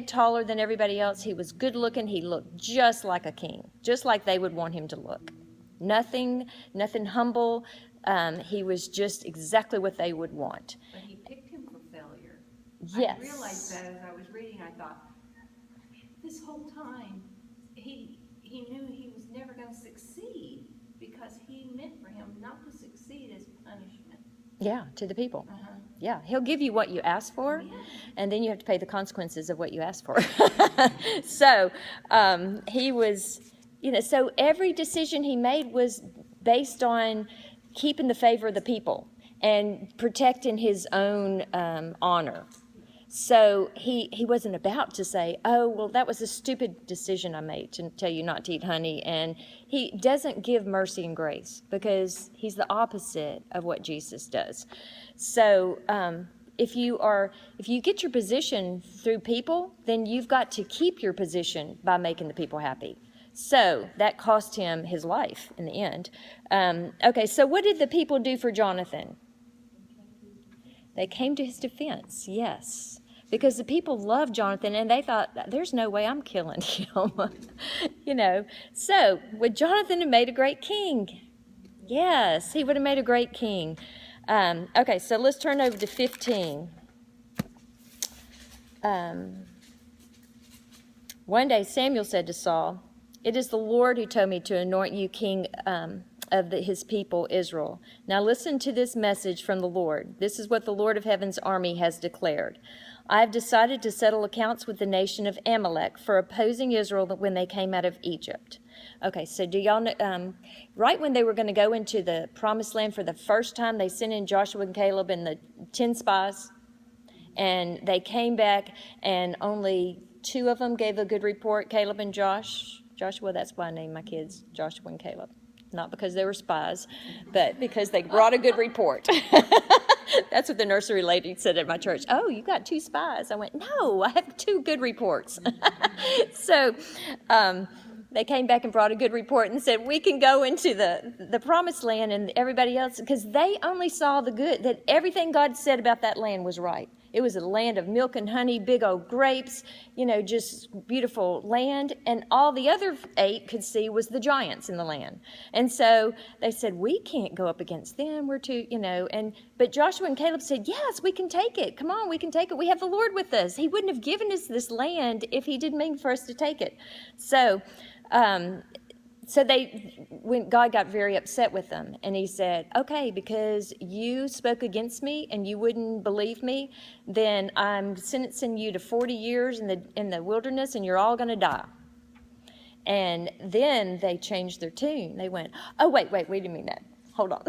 taller than everybody else. He was good looking. He looked just like a king, just like they would want him to look. Nothing humble. He was just exactly what they would want. But he picked him for failure. Yes. I realized that as I was reading. I thought, this whole time, he knew he was never going to succeed because he meant for him not to succeed as punishment. Yeah, to the people. Uh-huh. Yeah, he'll give you what you ask for, Yeah. and then you have to pay the consequences of what you asked for. So he was, so every decision he made was based on keeping the favor of the people and protecting his own honor. So he wasn't about to say, oh, well, that was a stupid decision I made to tell you not to eat honey. And he doesn't give mercy and grace because he's the opposite of what Jesus does. So if you get your position through people, then you've got to keep your position by making the people happy. So that cost him his life in the end. Okay, so what did the people do for Jonathan? They came to his defense, yes, because the people loved Jonathan and they thought, there's no way I'm killing him. So would Jonathan have made a great king? Yes, he would have made a great king. Okay, so let's turn over to 15. One day Samuel said to Saul, "It is the Lord who told me to anoint you king of his people Israel. Now listen to this message from the Lord. This is what the Lord of Heaven's army has declared. I have decided to settle accounts with the nation of Amalek for opposing Israel when they came out of Egypt." Okay, so do y'all know, right when they were going to go into the promised land for the first time, they sent in Joshua and Caleb and the 10 spies, and they came back and only 2 of them gave a good report, Caleb and Joshua, that's why I named my kids Joshua and Caleb. Not because they were spies, but because they brought a good report. That's what the nursery lady said at my church. Oh, you got 2 spies. I went, no, I have 2 good reports. So they came back and brought a good report and said, we can go into the promised land, and everybody else, because they only saw the good, that everything God said about that land was right. It was a land of milk and honey, big old grapes, just beautiful land. And all the other 8 could see was the giants in the land. And so they said, we can't go up against them. We're too, but Joshua and Caleb said, yes, we can take it. Come on, we can take it. We have the Lord with us. He wouldn't have given us this land if he didn't mean for us to take it. So when God got very upset with them, and he said, okay, because you spoke against me and you wouldn't believe me, then I'm sentencing you to 40 years in the wilderness, and you're all going to die. And then they changed their tune. They went, oh, wait, we didn't mean that. Hold on.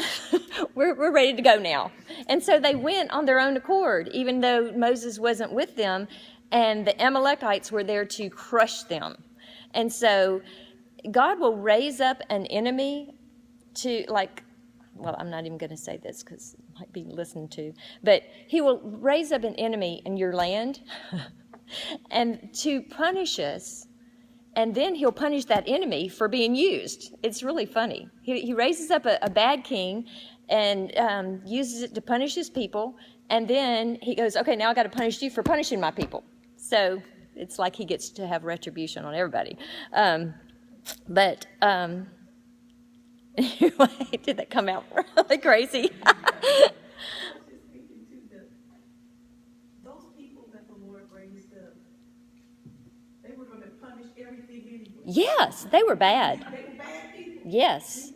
we're ready to go now. And so they went on their own accord, even though Moses wasn't with them, and the Amalekites were there to crush them. And so God will raise up an enemy to, I'm not even going to say this because it might be listened to, but he will raise up an enemy in your land and to punish us, and then he'll punish that enemy for being used. It's really funny. He raises up a bad king and uses it to punish his people, and then he goes, okay, now I got to punish you for punishing my people. So it's like he gets to have retribution on everybody. But anyway, did that come out really crazy? Those people that the Lord raised up, they were going to punish everything anyway. Yes, they were bad. They were bad people. Yes.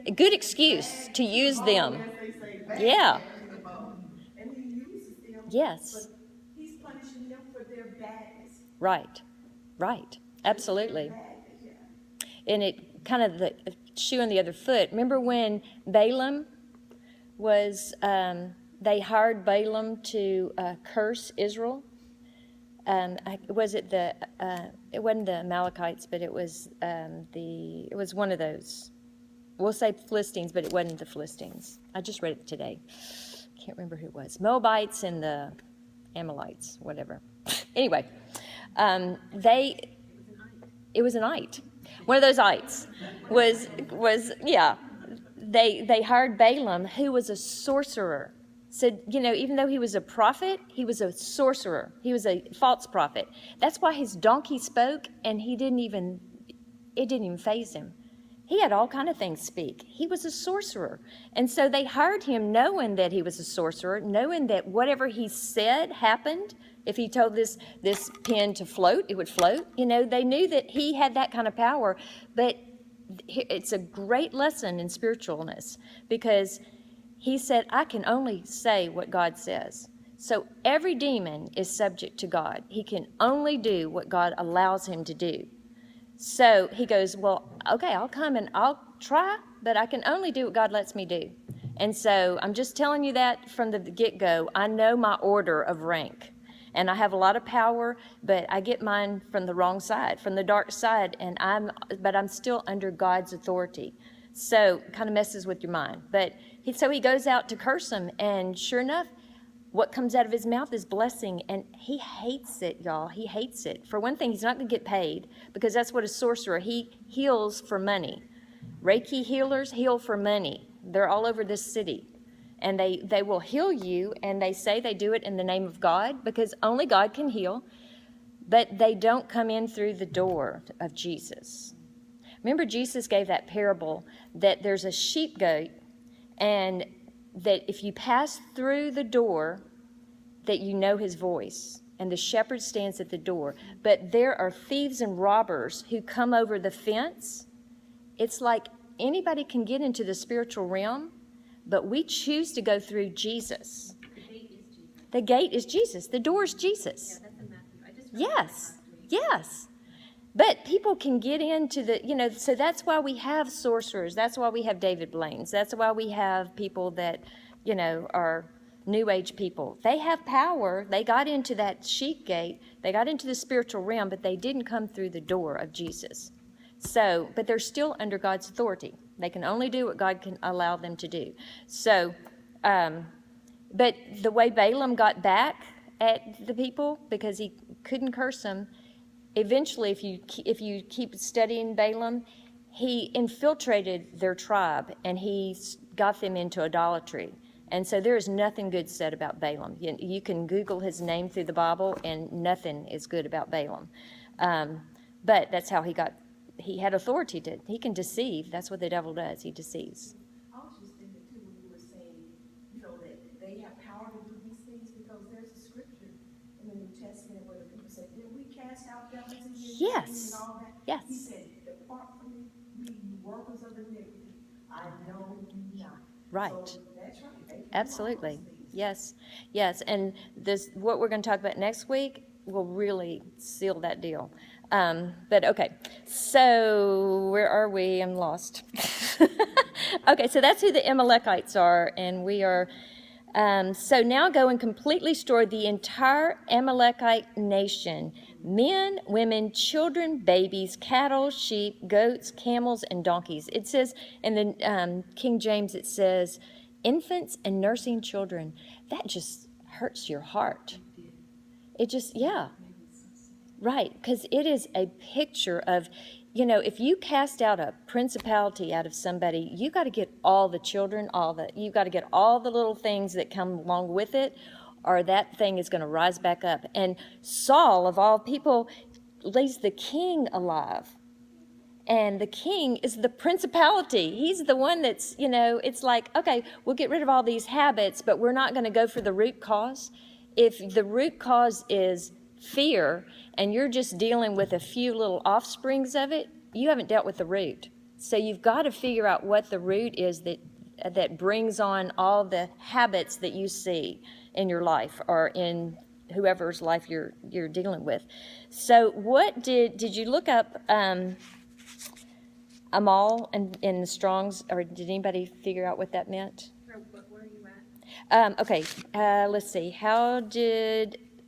A good excuse to use them. Yeah. And he uses them. Yes. But he's punishing them for their badness. Right. Absolutely. And it kind of the shoe on the other foot. Remember when Balaam was, they hired Balaam to curse Israel? It wasn't the Amalekites, but it was one of those. We'll say Philistines, but it wasn't the Philistines. I just read it today. Can't remember who it was. Moabites and the Amalekites, whatever. Anyway, it was an ite. One of those ites was They hired Balaam, who was a sorcerer. said, even though he was a prophet, he was a sorcerer. He was a false prophet. That's why his donkey spoke, and it didn't even faze him. He had all kind of things speak. He was a sorcerer. And so they hired him knowing that he was a sorcerer, knowing that whatever he said happened. If he told this pen to float, it would float. They knew that he had that kind of power. But it's a great lesson in spiritualness, because he said, I can only say what God says. So every demon is subject to God. He can only do what God allows him to do. So he goes, well, okay, I'll come and I'll try, but I can only do what God lets me do. And so I'm just telling you that from the get-go. I know my order of rank, and I have a lot of power, but I get mine from the wrong side, from the dark side, but I'm still under God's authority. So it kind of messes with your mind. But so he goes out to curse him, and sure enough, what comes out of his mouth is blessing, and he hates it, y'all. He hates it. For one thing, he's not going to get paid, because that's what a sorcerer, he heals for money. Reiki healers heal for money. They're all over this city, and they will heal you, and they say they do it in the name of God, because only God can heal, but they don't come in through the door of Jesus. Remember, Jesus gave that parable that there's a sheep gate, and that if you pass through the door, that you know his voice, and the shepherd stands at the door. But there are thieves and robbers who come over the fence. It's like anybody can get into the spiritual realm, but we choose to go through Jesus. The gate is Jesus. The door is Jesus. Yeah, that's in Matthew. I just read Yes, that last week. yes. But people can get into so that's why we have sorcerers. That's why we have David Blaine's. That's why we have people that, are New Age people. They have power. They got into that sheep gate. They got into the spiritual realm, but they didn't come through the door of Jesus. So, but they're still under God's authority. They can only do what God can allow them to do. So, but the way Balaam got back at the people, because he couldn't curse them, eventually, if you keep studying Balaam, he infiltrated their tribe, and he got them into idolatry. And so there is nothing good said about Balaam. You can Google his name through the Bible, and nothing is good about Balaam. But that's how he had authority he can deceive. That's what the devil does. He deceives. I was just thinking too, when you were saying, that they have power to do these things, because there's a scripture in the New Testament where the people said, did we cast out devils in your name Yes. and all that? Yes. He said, depart from me, you workers of iniquity. I know you not. Right. So that's right. They can do all Absolutely. those things. Yes. And what we're going to talk about next week will really seal that deal. But okay, so where are we? I'm lost. Okay, so that's who the Amalekites are, and we are. So now go and completely destroy the entire Amalekite nation: men, women, children, babies, cattle, sheep, goats, camels, and donkeys. It says in the King James, it says infants and nursing children. That just hurts your heart. It just, yeah. Right, because it is a picture of, if you cast out a principality out of somebody, you got to get all the children, you got to get all the little things that come along with it, or that thing is going to rise back up. And Saul, of all people, lays the king alive. And the king is the principality. He's the one that's, it's like, okay, we'll get rid of all these habits, but we're not going to go for the root cause. If the root cause is fear, and you're just dealing with a few little offsprings of it, you haven't dealt with the root. So you've got to figure out what the root is that brings on all the habits that you see in your life or in whoever's life you're dealing with. So what did you look up Amal in the Strong's, or did anybody figure out what that meant? Where are you at? Okay, let's see.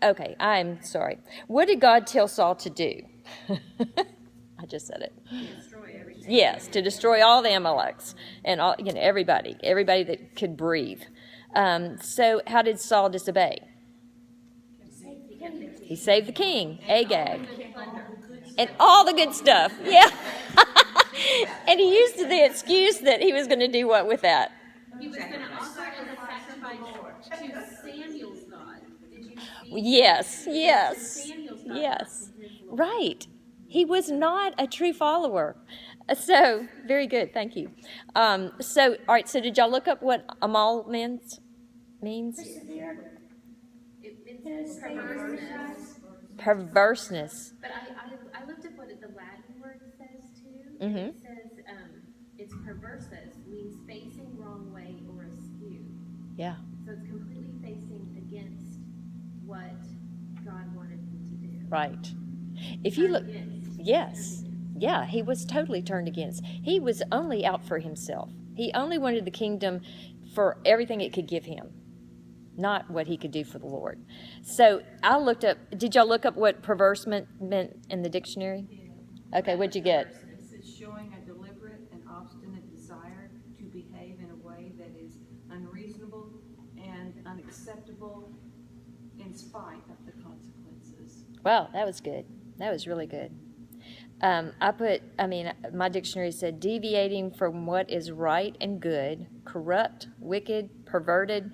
Okay, I'm sorry. What did God tell Saul to do? I just said it. Destroy everything. Yes, to destroy all the Amaleks and all, everybody that could breathe. So how did Saul disobey? He saved the king, Agag, and all the good stuff. Yeah. And he used the excuse that he was going to do what with that? He was going to offer as a sacrifice Yes, yes, Samuel's not yes. following his Lord. Right. He was not a true follower. So, very good. Thank you. All right, so did y'all look up what Amal means? It means perverseness. Perverseness. But I looked up what the Latin word says too. Mhm. It says it's perversus, means facing wrong way or askew. Yeah. So it's completely facing against what God wanted him to do. Right. If you look, Turned against. yes, yeah, he was totally turned against. He was only out for himself. He only wanted the kingdom for everything it could give him, not what he could do for the Lord. So I looked up, did y'all look up what perverse meant in the dictionary? Okay, what'd you get? It says showing a deliberate and obstinate desire to behave in a way that is unreasonable and unacceptable in spite of the consequences. Wow, that was good. That was really good. My dictionary said deviating from what is right and good, corrupt, wicked, perverted,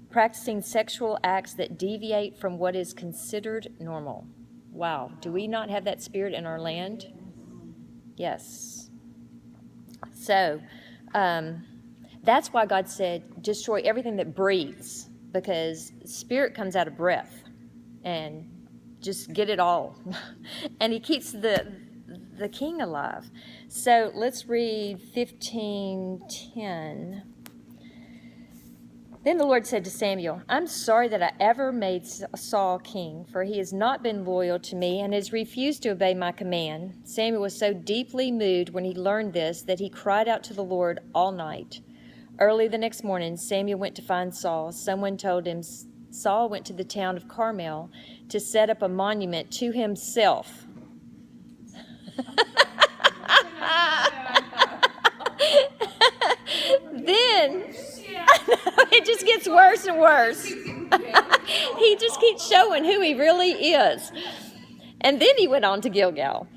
practicing sexual acts that deviate from what is considered normal. Wow, do we not have that spirit in our land? Yes. So, that's why God said, destroy everything that breathes, because spirit comes out of breath, and just get it all. And he keeps the king alive. So let's read 15:10. Then the Lord said to Samuel, I'm sorry that I ever made Saul king, for he has not been loyal to me and has refused to obey my command. Samuel was so deeply moved when he learned this that he cried out to the Lord all night. Early the next morning, Samuel went to find Saul. Someone told him Saul went to the town of Carmel to set up a monument to himself. Then, it just gets worse and worse. He just keeps showing who he really is. And then he went on to Gilgal.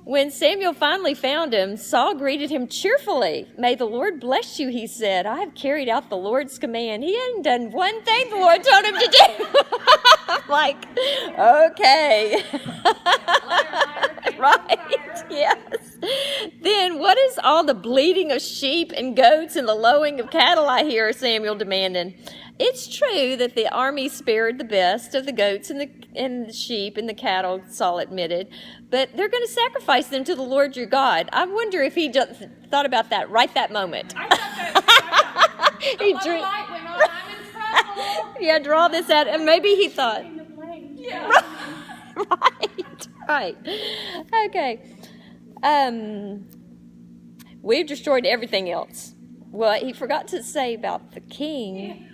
When Samuel finally found him, Saul greeted him cheerfully. May the Lord bless you, he said. I have carried out the Lord's command. He hadn't done one thing the Lord told him to do. I'm like, okay. Right, yes. Then what is all the bleating of sheep and goats and the lowing of cattle I hear? Samuel demanded. It's true that the army spared the best of the goats and the sheep and the cattle, Saul admitted, but they're going to sacrifice them to the Lord your God. I wonder if he just thought about that right that moment. I thought He that drew, light went on, I'm in trouble. yeah, draw this out, and maybe he thought, Yeah. right. Okay. We've destroyed everything else. Well, he forgot to say about the king.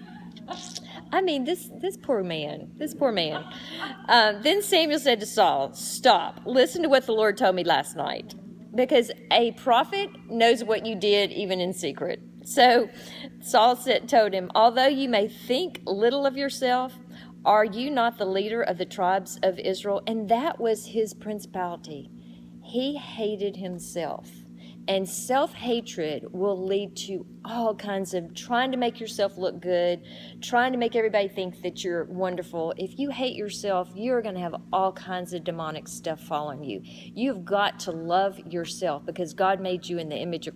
I mean, this poor man. Then Samuel said to Saul, stop. Listen to what the Lord told me last night. Because a prophet knows what you did even in secret. So Saul told him, although you may think little of yourself, are you not the leader of the tribes of Israel? And that was his principality. He hated himself. And self-hatred will lead to all kinds of trying to make yourself look good, trying to make everybody think that you're wonderful. If you hate yourself, you're going to have all kinds of demonic stuff following you. You've got to love yourself because God made you in the image of